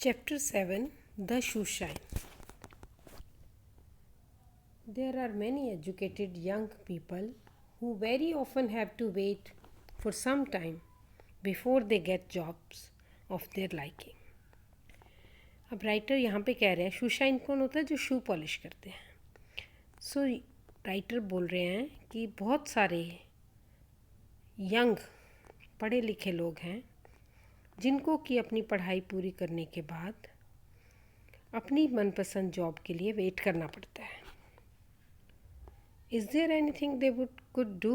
Chapter 7 The Shoe Shine. There are many educated young people who very often have to wait for some time before they get jobs of their liking. अब writer यहाँ पे कह रहे हैं शू shine कौन होता है? जो शू पॉलिश करते हैं. सो राइटर बोल रहे हैं कि बहुत सारे यंग पढ़े लिखे लोग हैं जिनको कि अपनी पढ़ाई पूरी करने के बाद अपनी मनपसंद जॉब के लिए वेट करना पड़ता है. Is there anything they would could do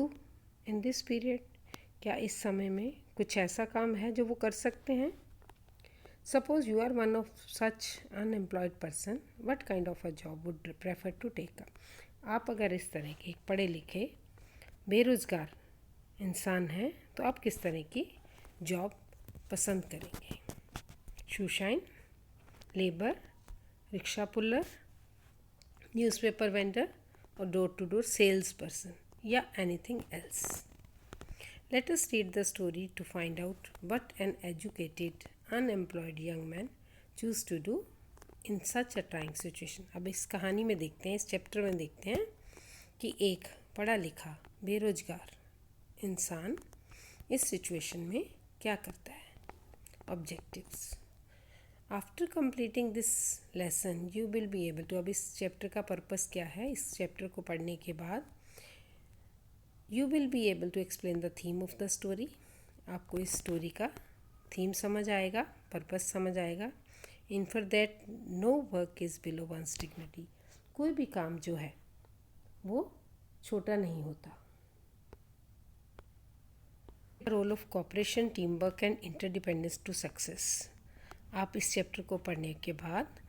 in this period? क्या इस समय में कुछ ऐसा काम है जो वो कर सकते हैं? Suppose you are one of such unemployed person, what kind of a job would prefer to take up? आप अगर इस तरह के पढ़े लिखे बेरोज़गार इंसान हैं तो आप किस तरह की जॉब पसंद करेंगे? Shoe shine, labour, rickshaw puller, newspaper vendor और door to door sales person या anything else? Let us read the story to find out what an educated, unemployed young man choose to do in such a trying situation. अब इस कहानी में देखते हैं, इस chapter में देखते हैं कि एक पढ़ा लिखा बेरोजगार इंसान इस सिचुएशन में क्या करता है. Objectives. After completing this lesson you will be able to. अब इस चैप्टर का पर्पस क्या है? इस चैप्टर को पढ़ने के बाद you will be able to explain the theme of the story. आपको इस स्टोरी का थीम समझ आएगा, पर्पस समझ आएगा. In for that no work is below one's dignity. कोई भी काम जो है वो छोटा नहीं होता. Role of cooperation, team work and interdependence to success. आप इस चैप्टर को पढ़ने के बाद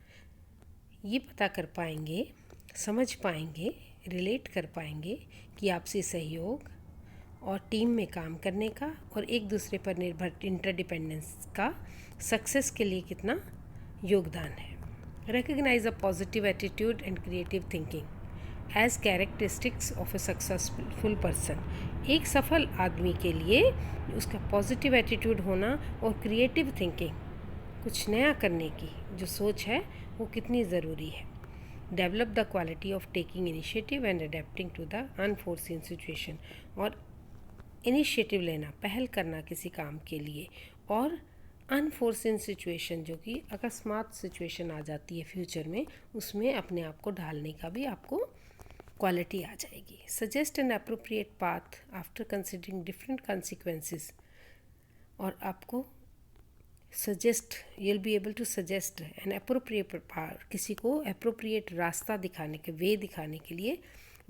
ये पता कर पाएंगे, समझ पाएंगे, रिलेट कर पाएंगे कि आपसी सहयोग और टीम में काम करने का और एक दूसरे पर निर्भर इंटरडिपेंडेंस का सक्सेस के लिए कितना योगदान है. Recognise a positive attitude and creative thinking as characteristics of a successful person. एक सफल आदमी के लिए उसका पॉजिटिव एटीट्यूड होना और क्रिएटिव थिंकिंग, कुछ नया करने की जो सोच है, वो कितनी ज़रूरी है. Develop the quality of taking initiative and adapting to the unforeseen situation. और इनिशिएटिव लेना, पहल करना किसी काम के लिए, और अनफोर्सीन सिचुएशन जो कि अकस्मात सिचुएशन आ जाती है फ्यूचर में, उसमें अपने आप को ढालने का भी आपको क्वालिटी आ जाएगी. Suggest an appropriate path after considering different consequences. और आपको suggest, you'll be able to suggest an appropriate path, किसी को appropriate रास्ता दिखाने के, वे दिखाने के लिए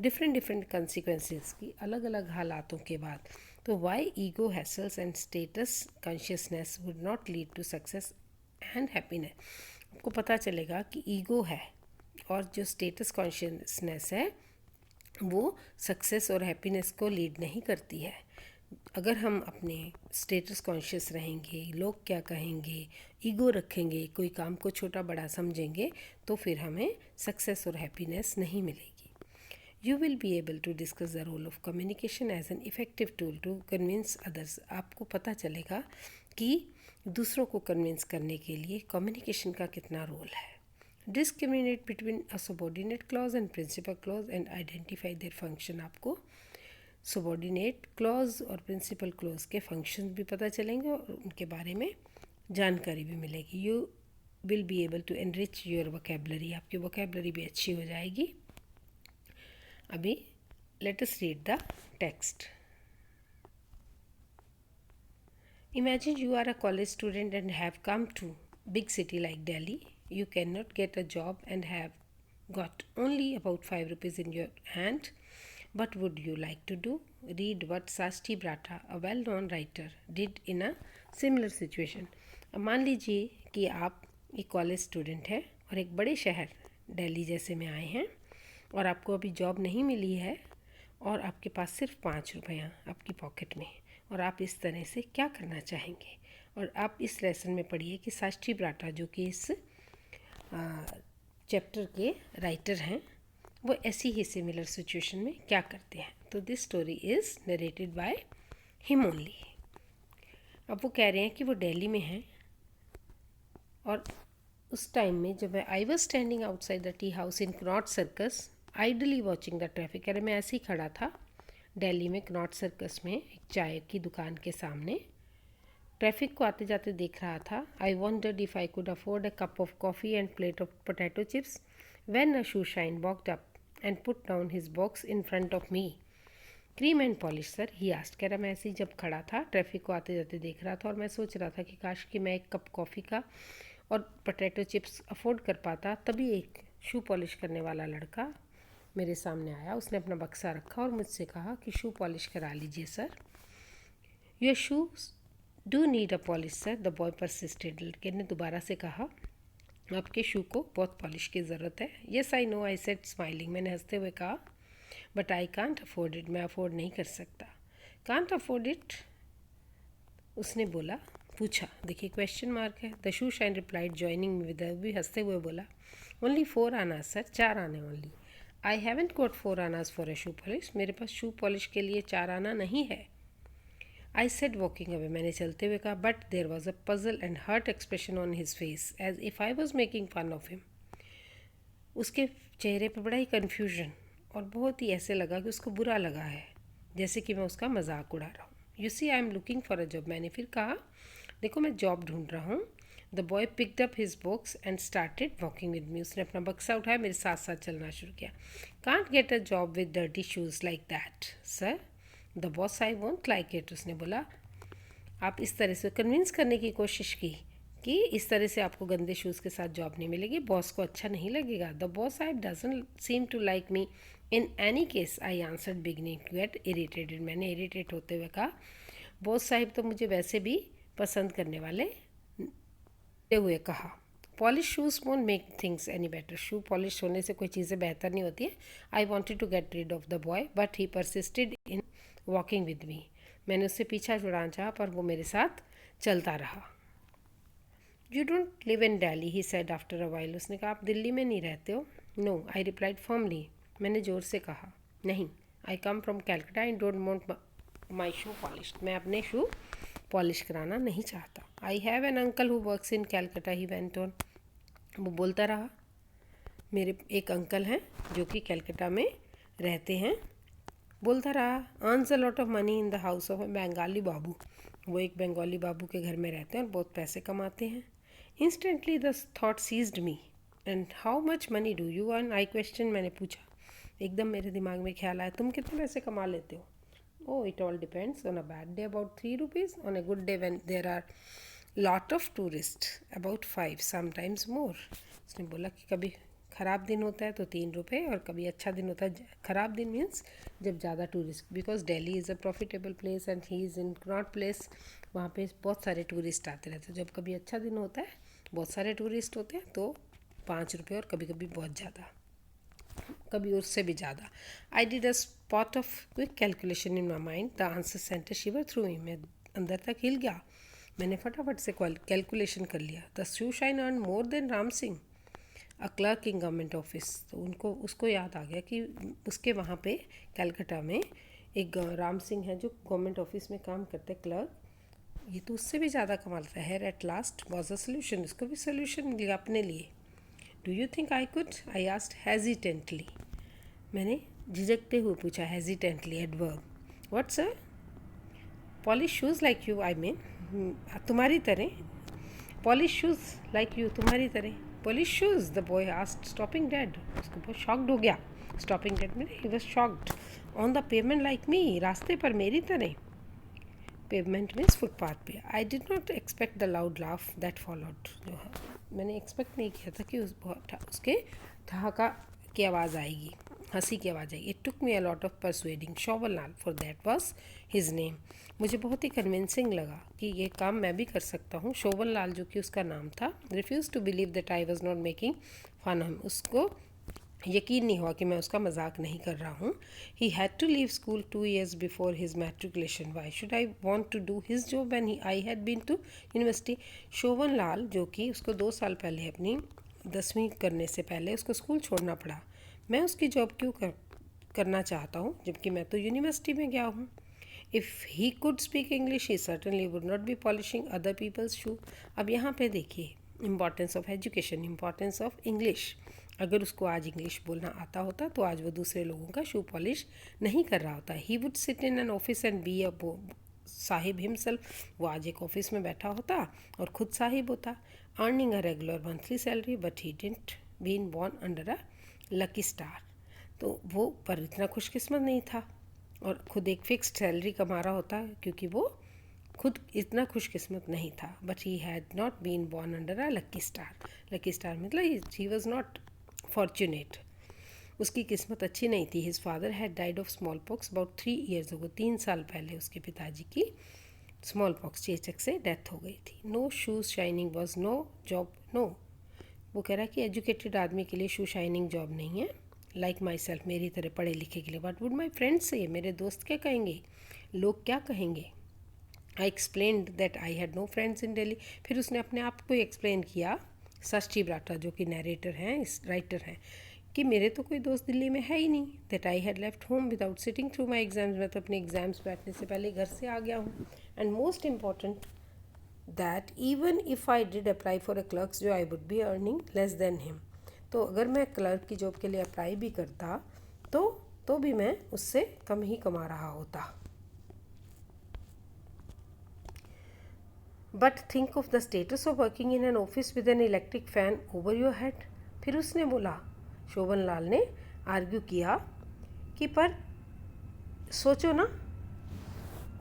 डिफरेंट consequences की अलग अलग हालातों के बाद. तो why ego hassles and status consciousness would not lead to success and happiness. आपको पता चलेगा कि ईगो है और जो स्टेटस कॉन्शियसनेस है वो सक्सेस और हैप्पीनेस को लीड नहीं करती है. अगर हम अपने स्टेटस कॉन्शियस रहेंगे, लोग क्या कहेंगे, ईगो रखेंगे, कोई काम को छोटा बड़ा समझेंगे, तो फिर हमें सक्सेस और हैप्पीनेस नहीं मिलेगी. You will be able to discuss the role of communication as an effective tool to convince others. आपको पता चलेगा कि दूसरों को कन्विंस करने के लिए कम्युनिकेशन का कितना रोल है. Discriminate between a subordinate clause and principal clause and identify their function. आपको सबॉर्डिनेट क्लॉज और प्रिंसिपल क्लॉज के फंक्शंस भी पता चलेंगे और उनके बारे में जानकारी भी मिलेगी. You will be able to enrich your vocabulary. आपकी वोकेबलरी भी अच्छी हो जाएगी. अभी let us read the text. Imagine you are a college student and have come to big city like Delhi. You can not get a job and have got only about 5 rupees in your hand. What would you like to do? Read what Sashti Brata, a well-known writer, did in a similar situation. अब मान लीजिए कि आप एक college student हैं और एक बड़े शहर दिल्ली जैसे में आए हैं और आपको अभी जॉब नहीं मिली है और आपके पास सिर्फ 5 रुपया आपकी पॉकेट में है और आप इस तरह से क्या करना चाहेंगे. और आप इस लेसन में पढ़िए कि साष्टी ब्राटा जो कि इस चैप्टर के राइटर हैं, वो ऐसी ही सिमिलर सिचुएशन में क्या करते हैं. तो this story is narrated by him only. अब वो कह रहे हैं कि वो दिल्ली में हैं और उस टाइम में जब मैं I was standing outside the tea house in Connaught circus ideally watching the traffic. अरे मैं ऐसे ही खड़ा था दिल्ली में कनॉट सर्कस में एक चाय की दुकान के सामने, ट्रैफिक को आते जाते देख रहा था। आई wandered if I could afford a cup of coffee end plate of potato chips when a shoe shine walked up and put down his box in front of me. Cream and polish sir, he asked. कह रहा मैं ऐसे ही जब खड़ा था traffic को आते जाते देख रहा था और मैं सोच रहा था कि काश कि मैं एक कप कॉफ़ी का और पोटैटो चिप्स अफोर्ड कर पाता। तभी एक शू पॉलिश करने वाला लड़का मेरे सामने आया। उसने अपना बक्सा रखा और मुझसे कहा कि शू पॉलिश करा लीजिए sir. Your shoes do need a polish sir, the boy persisted. लड़के ने दोबारा से कहा आपके शू को बहुत पॉलिश की ज़रूरत है। Yes I know, I said smiling. मैंने हंसते हुए कहा but I can't afford it, मैं अफोर्ड नहीं कर सकता। कांट अफोर्ड इट, उसने बोला, पूछा। देखिए क्वेश्चन मार्क है। The shoe shine replied joining me with भी हंसते हुए बोला ओनली 4 आनाज सर, 4 आने ओनली। आई हैवेंट गॉट 4 आनाज फॉर अ शू पॉलिश, मेरे पास शू पॉलिश के लिए 4 आना नहीं है। आई सेड वॉकिंग अवे, मैंने चलते हुए कहा। But there was a puzzle and hurt expression on his face as if I was making fun of him. उसके चेहरे पर बड़ा ही कन्फ्यूजन और बहुत ही ऐसे लगा कि उसको बुरा लगा है, जैसे कि मैं उसका मजाक उड़ा रहा हूँ। You see I am looking for a job, मैंने फिर कहा देखो मैं जॉब ढूंढ रहा हूँ। The boy picked up his box and started walking with me, उसने अपना बक्सा उठाया मेरे साथ साथ चलना शुरू किया। Can't get a job with dirty shoes like that sir, the boss I want like it. उसने बोला आप इस तरह से कन्विंस करने की कोशिश की कि इस तरह से आपको गंदे शूज़ के साथ जॉब नहीं मिलेगी, बॉस को अच्छा नहीं लगेगा। द बॉस साहब doesn't seem to like me in any case, I answered beginning to get irritated. मैंने इरीटेट होते हुए कहा बॉस साहब तो मुझे वैसे भी पसंद करने वाले हुए कहा। Polish shoes won't make things any better, shoe polish होने से कोई चीज़ें बेहतर नहीं होती है। I wanted to get rid of the boy but he persisted in walking with me, मैंने उससे पीछा छुड़ाना चाहा पर वो मेरे साथ चलता रहा। You don't live in Delhi, he said after a while, उसने कहा आप दिल्ली में नहीं रहते हो। नो, आई रिप्लाइड फर्मली, मैंने ज़ोर से कहा। नहीं, I come from Calcutta and don't want my shoe polish, मैं अपने शू पॉलिश कराना नहीं चाहता। I have an uncle who works in Calcutta, he went on, वो बोलता रहा। मेरे एक अंकल हैं जो कि कैलकाटा में रहते हैं, बोलता रहा। Earns a lot of money in the house of a Bengali babu, वो एक बंगाली बाबू के घर में रहते हैं और बहुत पैसे कमाते हैं। Instantly the thought seized me and how much money do you earn, I question, मैंने पूछा। एकदम मेरे दिमाग में ख्याल आया तुम कितने पैसे कमा लेते हो। Oh it all depends, on a bad day about 3 rupees, on a good day when there are lot of tourist about 5, sometimes more. उसने बोला कि कभी ख़राब दिन होता है तो 3 रुपये और कभी अच्छा दिन होता है। ख़राब दिन मीन्स जब ज़्यादा tourist, because Delhi is a profitable place and he is in Connaught place, वहाँ पे बहुत सारे टूरिस्ट आते रहते हैं। जब कभी अच्छा दिन होता है बहुत सारे टूरिस्ट होते हैं तो 5 रुपये और कभी कभी बहुत ज़्यादा, कभी उससे भी ज़्यादा। I did a spot of quick calculation in my mind, the answer sent a shiver through me, मैं अंदर तक हिल गया। मैंने फटाफट से कैलकुलेशन कर लिया। The shoe shine earn more than Ram Singh a clerk in government office, तो उसको याद आ गया कि उसके वहाँ पे कलकत्ता में एक राम सिंह है जो गवर्नमेंट ऑफिस में काम करते हैं क्लर्क, ये तो उससे भी ज़्यादा कमाता है। At last was a solution, उसको भी सोल्यूशन मिल गया अपने लिए। Do you think I could, I asked hesitantly, मैंने झिझकते हुए पूछा। Hesitantly adverb, what sir, polish shoes like you, I mean तुम्हारी तरह, पॉलिश शूज़ लाइक यू, तुम्हारी तरह। Polish shoes, the boy asked stopping dead, उसको बहुत शॉक्ड हो गया। स्टॉपिंग डेड में he was shocked. On the payment like me, रास्ते पर मेरी तरह, पेवमेंट मीन्स फुटपाथ पे। I did not expect the loud laugh that followed, जो मैंने एक्सपेक्ट नहीं किया था कि उसके ठहाका की आवाज़ आएगी, हंसी की आवाज़ आएगी। It took me a lot of persuading Shobhan Lal, for that was his name, मुझे बहुत ही कन्विंसिंग लगा कि ये काम मैं भी कर सकता हूँ। शोभन लाल जो कि उसका नाम था। Refuse to believe that I was not making fun of him, उसको यकीन नहीं हुआ कि मैं उसका मजाक नहीं कर रहा हूँ। He had to leave school 2 years before his matriculation, why should I want to do his job when I had been to university. Shobhan Lal जो कि उसको 2 साल पहले अपनी 10वीं करने से पहले उसको स्कूल छोड़ना पड़ा, मैं उसकी जॉब क्यों करना चाहता हूँ जबकि मैं तो यूनिवर्सिटी में गया हूँ। If he could speak English he certainly would not be polishing other people's shoe. अब यहाँ पे देखिए importance of education, importance of English. अगर उसको आज इंग्लिश बोलना आता होता तो आज वो दूसरे लोगों का शू पॉलिश नहीं कर रहा होता। He would sit in an office and be a Sahib himself. वो आज एक ऑफिस में बैठा होता और खुद साहिब होता, earning a regular monthly salary, but he didn't been born under a lucky star. तो वो पर इतना खुशकिस्मत नहीं था और खुद एक फिक्स्ड सैलरी कमा रहा होता, क्योंकि वो खुद इतना खुशकिस्मत नहीं था। But he had not been born under a lucky star. Lucky star मतलब ही वॉज नॉट फॉर्चुनेट, उसकी किस्मत अच्छी नहीं थी। His father had died of small pox about 3 years ago। 3 साल पहले उसके पिताजी की स्मॉल पॉक्स, चेचक से डेथ हो गई थी। No shoes shining was no job, no. वो कह रहा है कि एजुकेटेड आदमी के लिए शू शाइनिंग जॉब नहीं है। लाइक माई सेल्फ, मेरी तरह पढ़े लिखे के लिए। वट वुड माई फ्रेंड्स से, मेरे दोस्त क्या कहेंगे, लोग क्या कहेंगे। I explained that I had no friends in Delhi. फिर उसने अपने आप को एक्सप्लेन किया, सष्टी ब्राटा जो कि नरेटर हैं, इस राइटर हैं, कि मेरे तो कोई दोस्त दिल्ली में है ही नहीं। That I had left home without sitting through my exams. मैं तो अपने एग्जाम्स बैठने से पहले घर से आ गया हूँ। And most important that even if I did apply for a clerk's job, I would be earning less than him. तो अगर मैं क्लर्क की जॉब के लिए अप्लाई भी करता तो भी मैं उससे कम ही कमा रहा होता। But think of the status of working in an office with an electric fan over your head. फिर उसने बोला, शोभन लाल ने आर्ग्यू किया कि पर सोचो ना,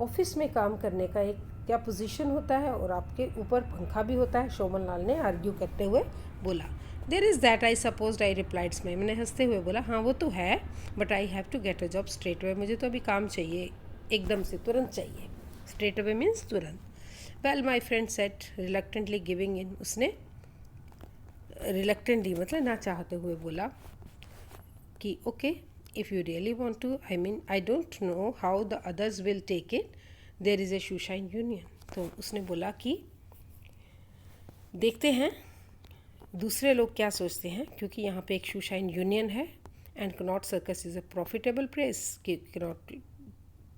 ऑफिस में काम करने का एक क्या पोजीशन होता है और आपके ऊपर पंखा भी होता है। शोभन लाल ने आर्ग्यू करते हुए बोला। There is that I suppose, I replied में, मैंने हंसते हुए बोला, हाँ वो तो है, but I have to get a job straight away. मुझे तो अभी काम चाहिए, एकदम से, तुरंत चाहिए। स्ट्रेट अवे मीन्स तुरंत। Well my friend said reluctantly giving in. उसने रिलक्टेंटली मतलब ना चाहते हुए बोला कि okay, if you really want to, I mean I don't know how the others will take it, there is a shoe shine union. तो उसने बोला कि देखते हैं दूसरे लोग क्या सोचते हैं, क्योंकि यहाँ पे एक शू शाइन यूनियन है। And Connaught circus is a profitable place, कि कनॉट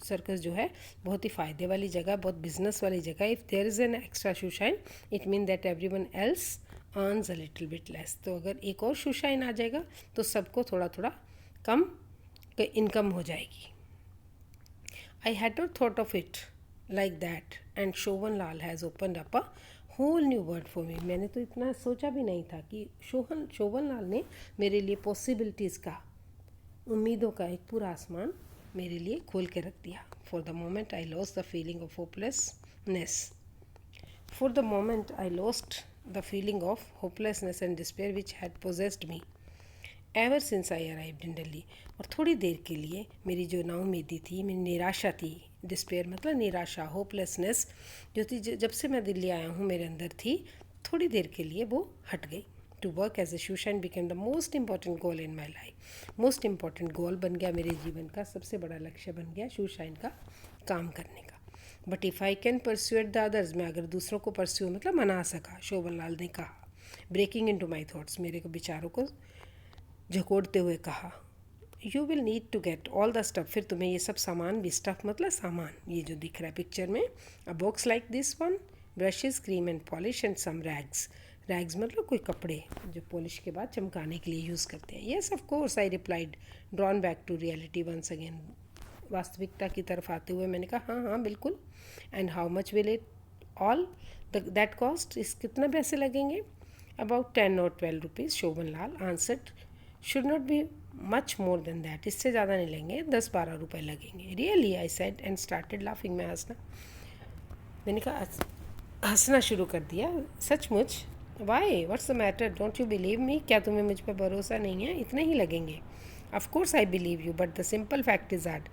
सर्कस जो है बहुत ही फ़ायदे वाली जगह, बहुत बिजनेस वाली जगह। If there is an extra shoe shine it mean that every one else earns a little bit less. तो अगर एक और शू शाइन आ जाएगा तो सबको थोड़ा थोड़ा कम इनकम हो जाएगी। I had not thought of it like that and Shobhan Lal has opened up a whole new word for me. मैंने तो इतना सोचा भी नहीं था कि शोभन लाल ने मेरे लिए पॉसिबिलिटीज़ का, उम्मीदों का एक पूरा आसमान मेरे लिए खोल के रख दिया। For the moment I lost the feeling of hopelessness. For the moment I lost the feeling of hopelessness and despair which had possessed me ever since I arrived in Delhi. और थोड़ी देर के लिए मेरी जो नाउमीदी थी, मेरी निराशा थी, डिस्पेयर मतलब निराशा, होपलेसनेस जो थी, जब से मैं दिल्ली आया हूँ मेरे अंदर थी, थोड़ी देर के लिए वो हट गई। To work as a shoe shine became the most important goal in my life. Most important goal बन गया मेरे जीवन का, सबसे बड़ा लक्ष्य बन गया शू शाइन का काम करने का। But if I can persuade the others, मैं अगर दूसरों को परस्यू मतलब मना सका, शोभन लाल ने कहा। Breaking in to my thoughts, मेरे को विचारों को झकोड़ते हुए कहा। You will need to get all the stuff, फिर तुम्हें ये सब सामान भी, स्टफ मतलब सामान, ये जो दिख रहा है पिक्चर में, a box like this one, brushes, cream and polish and some rags. Rags मतलब कोई कपड़े जो पॉलिश के बाद चमकाने के लिए यूज़ करते हैं। Yes of course, I replied, drawn back to reality once again. वास्तविकता की तरफ आते हुए मैंने कहा, हाँ हाँ बिल्कुल। And how much will it all that cost, इस कितना पैसे लगेंगे। About 10 or 12 rupees, Shobhan Lal answered. Should not be much more than that, इससे ज़्यादा नहीं लेंगे, 10-12 रुपये लगेंगे। Really, I said and started laughing. मैं हंसना, मैंने कहा हंसना शुरू कर दिया, सचमुच। Why, what's the matter, don't you believe me, क्या तुम्हें मुझ पर भरोसा नहीं है, इतने ही लगेंगे। Of course I believe you, but the simple fact is that,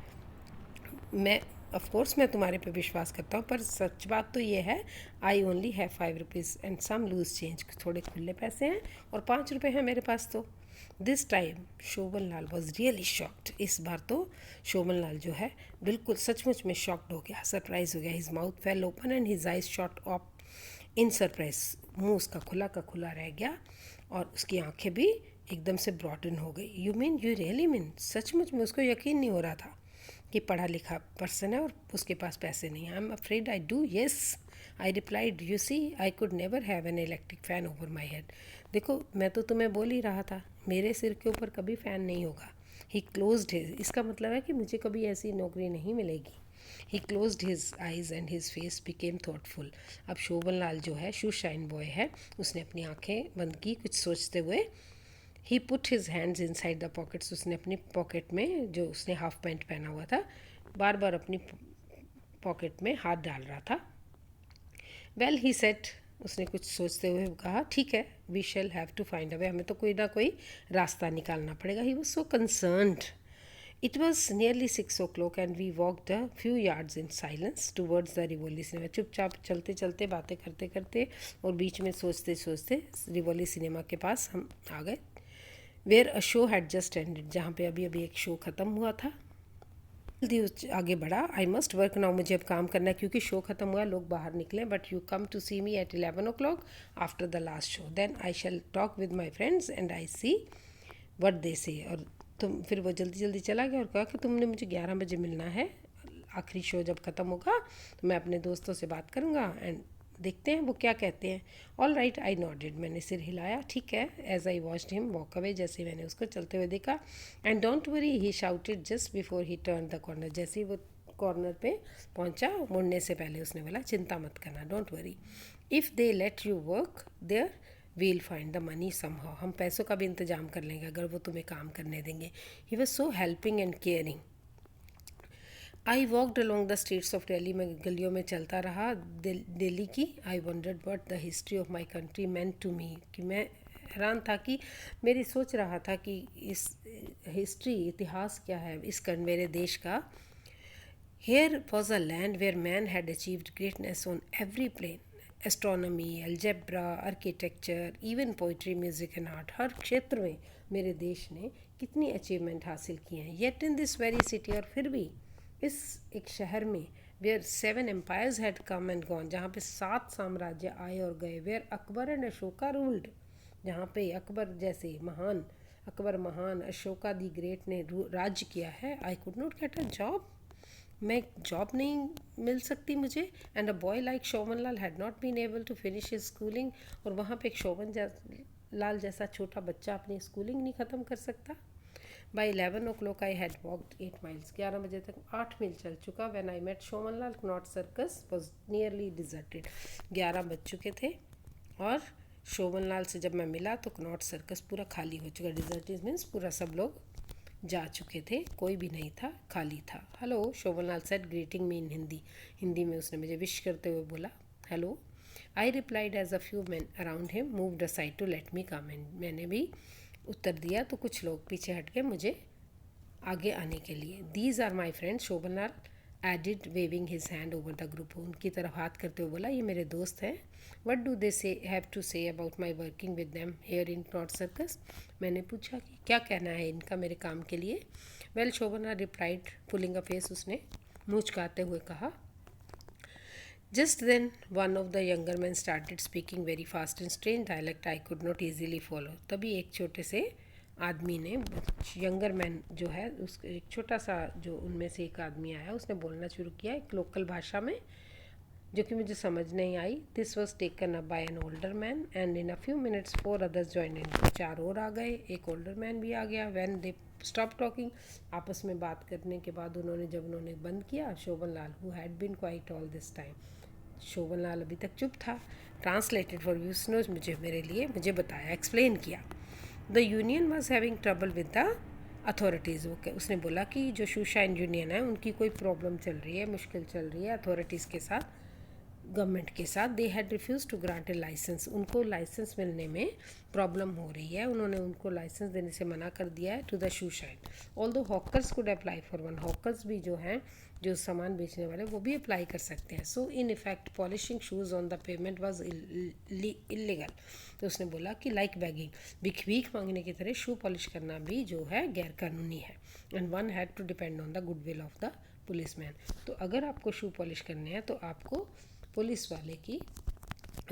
मैं ऑफ कोर्स मैं तुम्हारे पे विश्वास करता हूँ, पर सच बात तो ये है, I only have 5 rupees and some loose change, थोड़े खुले पैसे हैं और 5 रुपये हैं मेरे पास। तो this time Shobhan Lal was really shocked. इस बार तो शोभन लाल जो है बिल्कुल सचमुच में शॉक्ड हो गया, सरप्राइज हो गया। His mouth fail open and his eyes shot of in surprise. मुँह उसका खुला का खुला रह गया और उसकी आंखें भी एकदम से ब्रॉडन हो गई। You mean, you really mean, सचमुच में उसको यकीन नहीं हो रहा था कि पढ़ा लिखा पर्सन है और उसके पास पैसे नहीं। I am afraid I do, yes, I replied, you see I could never have an electric fan over my head. देखो मैं तो तुम्हें बोल ही रहा था, मेरे सिर के ऊपर कभी फ़ैन नहीं होगा। ही क्लोज्ड हिज, इसका मतलब है कि मुझे कभी ऐसी नौकरी नहीं मिलेगी। He closed his eyes and his face became thoughtful. अब शोभन लाल जो है, शू शाइन बॉय है, उसने अपनी आंखें बंद की कुछ सोचते हुए। He put his hands inside the pockets, उसने अपनी पॉकेट में, जो उसने हाफ पैंट पहना हुआ था, बार बार अपनी पॉकेट में हाथ डाल रहा था। वेल ही सेट, उसने कुछ सोचते हुए कहा, ठीक है, we shall have to find a way, हमें तो कोई ना कोई रास्ता निकालना पड़ेगा। He was so concerned. It was nearly 6 o'clock and we walked a few yards in silence towards the Rivoli cinema. चुपचाप चलते चलते बातें करते करते और बीच में सोचते सोचते रिवोली सिनेमा के पास हम आ गए। Where a show had just ended, जहाँ पे अभी अभी एक शो ख़त्म हुआ था। जल्दी आगे बढ़ा। आई मस्ट वर्क नाउ, मुझे अब काम करना है क्योंकि शो ख़त्म हुआ, लोग बाहर निकले। But you come to see me at 11 o'clock after the last show, then I shall talk with my friends and I see what they say. और तुम, फिर वो जल्दी जल्दी चला गया और कहा कि तुमने मुझे 11 बजे मिलना है, आखिरी शो जब ख़त्म होगा तो मैं अपने दोस्तों से बात करूँगा एंड देखते हैं वो क्या कहते हैं। ऑल राइट, आई नॉडेड, मैंने सिर हिलाया, ठीक है। As I watched him walk away, जैसे मैंने उसको चलते हुए देखा। And don't worry, he shouted just before he turn the corner, जैसे ही वो कॉर्नर पे पहुंचा, मुड़ने से पहले उसने बोला, चिंता मत करना, don't worry, if they let you work there we'll find the money somehow, हम पैसों का भी इंतजाम कर लेंगे अगर वो तुम्हें काम करने देंगे। He was so helping and caring. I walked along the streets of Delhi, में गलियों में चलता रहा दिल्ली की। I wondered what the history of my country meant to me, कि मैं हैरान था कि मेरी सोच रहा था कि इस हिस्ट्री, इतिहास क्या है इस मेरे देश का। Here was a land where man had achieved greatness on every plane. Astronomy, algebra, architecture, even poetry, music and art. हर क्षेत्र में मेरे देश ने कितनी अचीवमेंट हासिल की हैं। Yet in this very city, और फिर भी इस एक शहर में, where 7 empires had come and gone, जहाँ पे 7 साम्राज्य आए और गए, where Akbar and Ashoka ruled, जहाँ पे अकबर जैसे महान, अकबर महान, अशोका दी ग्रेट ने राज्य किया है। I could not get a job, मैं जॉब नहीं मिल सकती मुझे। And a boy like Shobhan Lal had not been able to finish his schooling, और वहाँ पे एक लाल जैसा छोटा बच्चा अपनी स्कूलिंग नहीं ख़त्म कर सकता। By 11 o'clock I had walked 8 miles, 11 बजे तक 8 मील चल चुका। When I met Shobhan Lal, Connaught Circus was nearly deserted, 11 बज चुके थे और शोभन लाल से जब मैं मिला तो कनॉट सर्कस पूरा खाली हो चुका। डिजर्टेड मीन्स पूरा सब लोग जा चुके थे, कोई भी नहीं था, खाली था। Hello, Shobhan Lal said greeting me in Hindi, Hindi में उसने मुझे विश करते हुए बोला hello. I replied as a few man around him moved aside to let me come in, मैंने भी उत्तर दिया तो कुछ लोग पीछे हट के मुझे आगे आने के लिए। These are my friends, Shobhan Lal added waving his hand over the group, उनकी तरफ हाथ करते हुए बोला, ये मेरे दोस्त हैं। What do they say have to say about my working with them here in Connaught Circus, मैंने पूछा कि क्या कहना है इनका मेरे काम के लिए। Well, Shobhana replied pulling a face, उसने मुँह चुकाते हुए कहा। Just then one of the younger man started speaking very fast in strange dialect I could not easily follow, तभी एक छोटे से आदमी ने, यंगर मैन जो है, उस एक छोटा सा जो उनमें से एक आदमी आया, उसने बोलना शुरू किया एक लोकल भाषा में जो कि मुझे समझ नहीं आई। This was taken up by an older man and in a few minutes 4 others join in, 4 और आ गए, एक ओल्डर मैन भी आ गया। व्हेन दे स्टॉप टॉकिंग, आपस में बात करने के बाद उन्होंने बंद किया, Shobhan Lal who had been quiet all this time, Shobhan Lal अभी तक चुप था। ट्रांसलेटेड फॉर यूसनोज, मुझे मेरे लिए मुझे बताया, एक्सप्लेन किया। The union was having trouble with the authorities, उसने बोला कि जो शूशाइन यूनियन है उनकी कोई प्रॉब्लम चल रही है, मुश्किल चल रही है अथॉरिटीज़ के साथ, गवर्नमेंट के साथ। They had refuse to grant a licence, उनको लाइसेंस मिलने में प्रॉब्लम हो रही है, उन्होंने उनको लाइसेंस देने से मना कर दिया है to the shoe shine. Although hawkers could apply for one, hawkers भी जो हैं, जो सामान बेचने वाले, वो भी अप्लाई कर सकते हैं। So in effect polishing shoes on the pavement was illegal, तो उसने बोला कि लाइक बैगिंग, भीख मांगने की तरह शू पॉलिश करना भी जो है गैर कानूनी है। And one had to depend on the goodwill of the policeman, तो अगर आपको शू पॉलिश करने हैं तो आपको पुलिस वाले की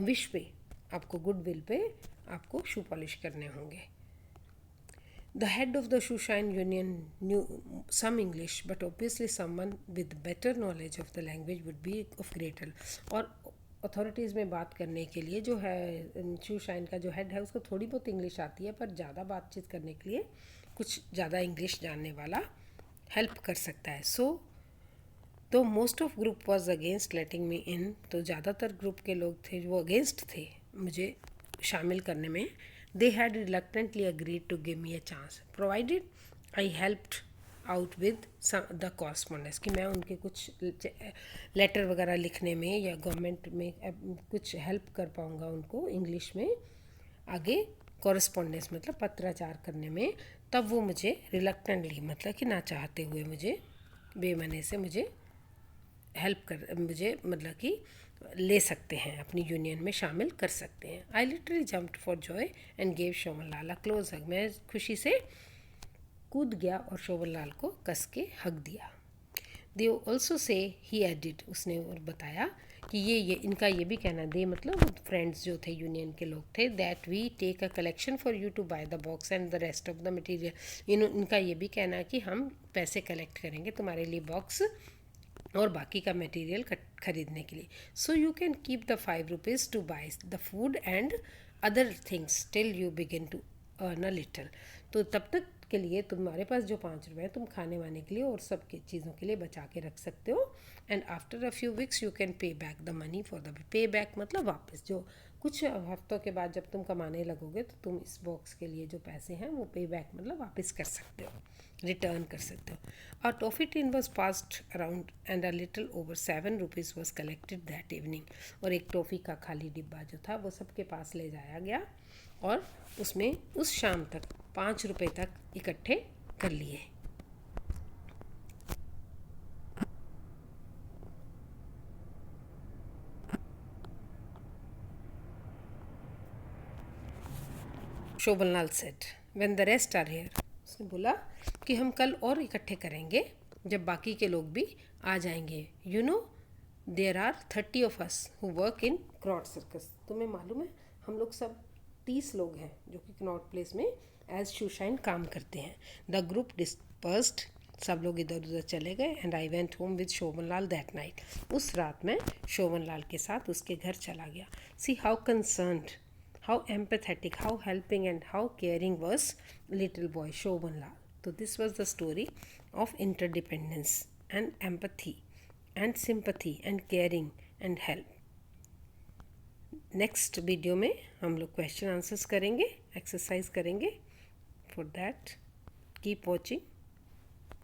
विश पे, आपको गुडविल पे आपको शू पॉलिश करने होंगे। The head of the shoe shine union knew some English but obviously someone with better knowledge of the language would be of great help, और अथॉरिटीज़ में बात करने के लिए जो है शू शाइन का जो हेड है उसको थोड़ी बहुत इंग्लिश आती है, पर ज़्यादा बातचीत करने के लिए कुछ ज़्यादा इंग्लिश जानने वाला हेल्प कर सकता है। तो most of group was against letting me in, तो ज़्यादातर ग्रुप के लोग थे जो अगेंस्ट थे मुझे शामिल करने में। They had reluctantly agreed to give me a chance provided I helped out with the correspondence, कि मैं उनके कुछ लेटर वगैरह लिखने में या गवर्नमेंट में कुछ हेल्प कर पाऊँगा उनको इंग्लिश में आगे कॉरस्पॉन्डेंस मतलब पत्राचार करने में। तब वो मुझे रिलक्टेंटली मतलब कि ना चाहते हुए मुझे बेमने से मुझे हेल्प कर मुझे मतलब कि ले सकते हैं, अपनी यूनियन में शामिल कर सकते हैं। I literally jumped for joy and gave Shobhan Lal a close hug, मैं खुशी से कूद गया और शोभन लाल को कस के हग दिया। They also say he added, उसने और बताया कि ये इनका ये भी कहना, दे मतलब फ्रेंड्स जो थे यूनियन के लोग थे, that we take a collection for you to buy the box and the rest of the material. इनका ये भी कहना है कि हम पैसे कलेक्ट करेंगे तुम्हारे लिए बॉक्स और बाकी का मटेरियल खरीदने के लिए। So you can keep the 5 rupees to buy the food and other things till you begin to earn a little. तो तब तक के लिए तुम्हारे पास जो 5 रुपये तुम खाने वाने के लिए और सब की चीज़ों के लिए बचा के रख सकते हो। And after a few weeks you can pay back the money for the pay back मतलब वापस, जो कुछ हफ्तों के बाद जब तुम कमाने लगोगे तो तुम इस बॉक्स के लिए जो पैसे हैं वो पे बैक मतलब वापस कर सकते हो, रिटर्न कर सकते हो। A toffee tin was passed around and a little over 7 rupees was collected that evening, और एक टॉफ़ी का खाली डिब्बा जो था वो सबके पास ले जाया गया और उसमें उस शाम तक 5 रुपये तक इकट्ठे कर लिए। Shobhanlal said when the rest are here, उसने बोला कि हम कल और इकट्ठे करेंगे जब बाकी के लोग भी आ जाएंगे। You know there are 30 of us who work in Connaught Circus, तुम्हें मालूम है हम लोग सब 30 लोग हैं जो कि क्नॉट प्लेस में एज शूशाइन काम करते हैं। द ग्रुप डिस्पर्स्ड, सब लोग इधर उधर चले गए। And I went home with Shobhanlal that night, उस रात में शोभनलाल के साथ उसके घर चला गया। See how concerned, how empathetic, how helping and how caring was little boy Shobhanlal. So this was the story of interdependence and empathy and sympathy and caring and help. Next video में हम लोग question answers करेंगे, exercise करेंगे। For that keep watching